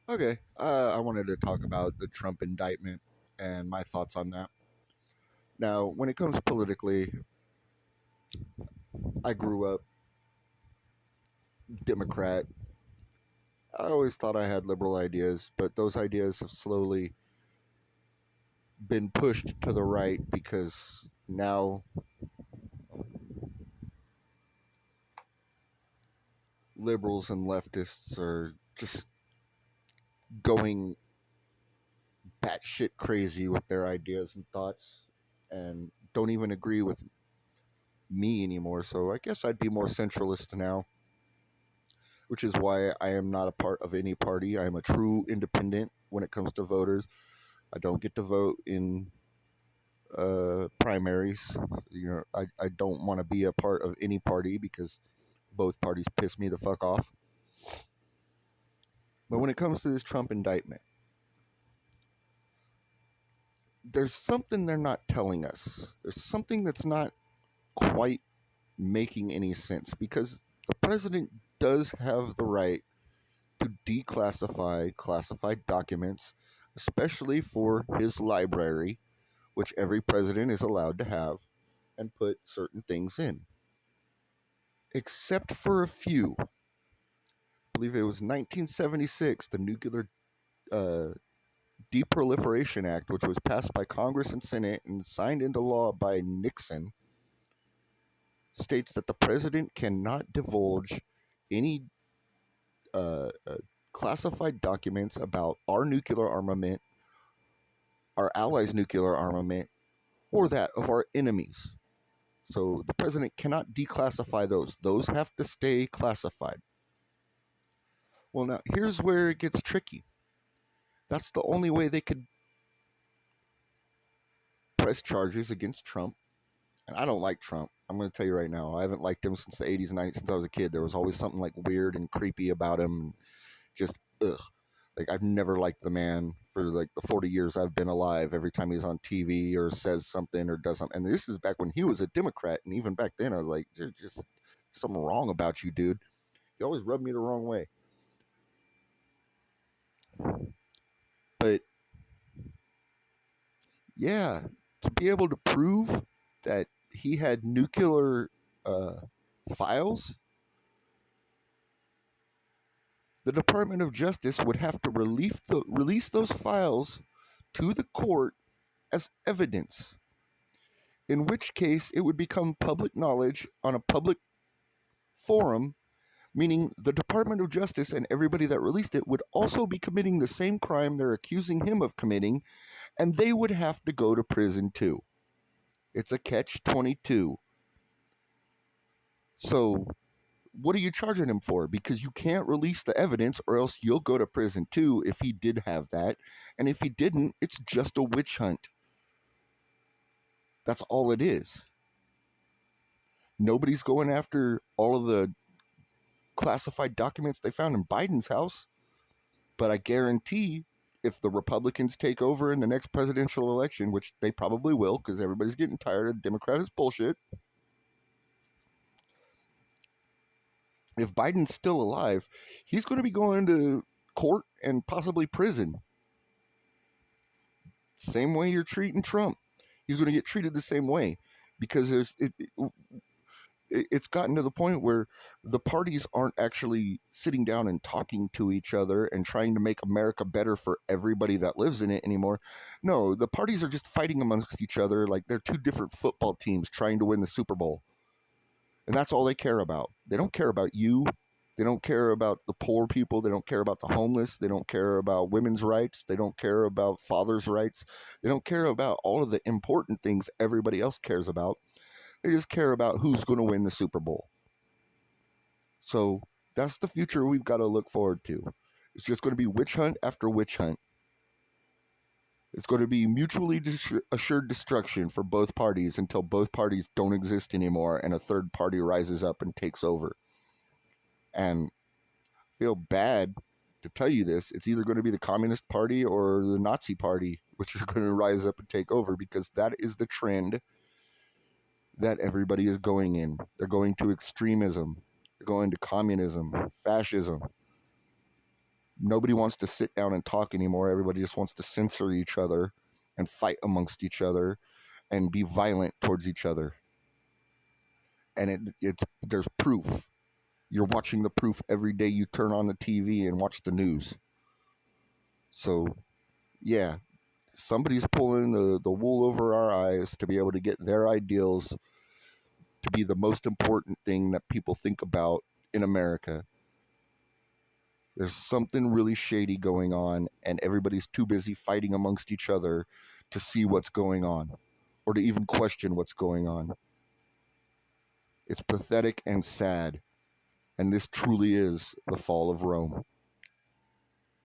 Okay, I wanted to talk about the Trump indictment and my thoughts on that. Now, when it comes politically, I grew up Democrat. I always thought I had liberal ideas, but those ideas have slowly been pushed to the right because now liberals and leftists are just going batshit crazy with their ideas and thoughts and don't even agree with me anymore. So I guess I'd be more centralist now, which is why I am not a part of any party. I am a true independent when it comes to voters. I don't get to vote in primaries. I don't want to be a part of any party because both parties piss me the fuck off. But when it comes to this Trump indictment, there's something they're not telling us. There's something that's not quite making any sense because the president does have the right to declassify classified documents, especially for his library, which every president is allowed to have, and put certain things in. Except for a few. I believe it was 1976, the Nuclear uh, Deproliferation Act, which was passed by Congress and Senate and signed into law by Nixon, states that the president cannot divulge any uh, uh, classified documents about our nuclear armament, our allies' nuclear armament, or that of our enemies. So the president cannot declassify those. Those have to stay classified. Well, now here's where it gets tricky. That's the only way they could press charges against Trump. And I don't like Trump. I'm going to tell you right now. I haven't liked him since the 80s and 90s, since I was a kid. There was always something like weird and creepy about him. Just, ugh. Like, I've never liked the man for like the 40 years I've been alive. Every time he's on TV or says something or does something. And this is back when he was a Democrat. And even back then, I was like, there's just something wrong about you, dude. You always rubbed me the wrong way. But yeah, to be able to prove that he had nuclear uh, files, the Department of Justice would have to release those files to the court as evidence, in which case it would become public knowledge on a public forum, meaning the Department of Justice and everybody that released it would also be committing the same crime they're accusing him of committing, and they would have to go to prison too. It's a catch 22. So, what are you charging him for? Because you can't release the evidence, or else you'll go to prison too if he did have that. And if he didn't, it's just a witch hunt. That's all it is. Nobody's going after all of the classified documents they found in Biden's house. But I guarantee if the Republicans take over in the next presidential election, which they probably will because everybody's getting tired of Democrats' bullshit, if Biden's still alive, he's going to be going to court and possibly prison. Same way you're treating Trump, he's going to get treated the same way because it's gotten to the point where the parties aren't actually sitting down and talking to each other and trying to make America better for everybody that lives in it anymore. No, the parties are just fighting amongst each other like they're two different football teams trying to win the Super Bowl. And that's all they care about. They don't care about you. They don't care about the poor people. They don't care about the homeless. They don't care about women's rights. They don't care about fathers' rights. They don't care about all of the important things everybody else cares about. They just care about who's going to win the Super Bowl. So that's the future we've got to look forward to. It's just going to be witch hunt after witch hunt. It's going to be mutually assured destruction for both parties until both parties don't exist anymore and a third party rises up and takes over. And I feel bad to tell you this. It's either going to be the Communist Party or the Nazi Party, which are going to rise up and take over because that is the trend that everybody is going in. They're going to extremism. They're going to communism, fascism. Nobody wants to sit down and talk anymore. Everybody just wants to censor each other and fight amongst each other and be violent towards each other. And it's there's proof. You're watching the proof every day you turn on the TV and watch the news. So, yeah, somebody's pulling the wool over our eyes to be able to get their ideals to be the most important thing that people think about in America. There's something really shady going on, and everybody's too busy fighting amongst each other to see what's going on or to even question what's going on. It's pathetic and sad, and this truly is the fall of Rome.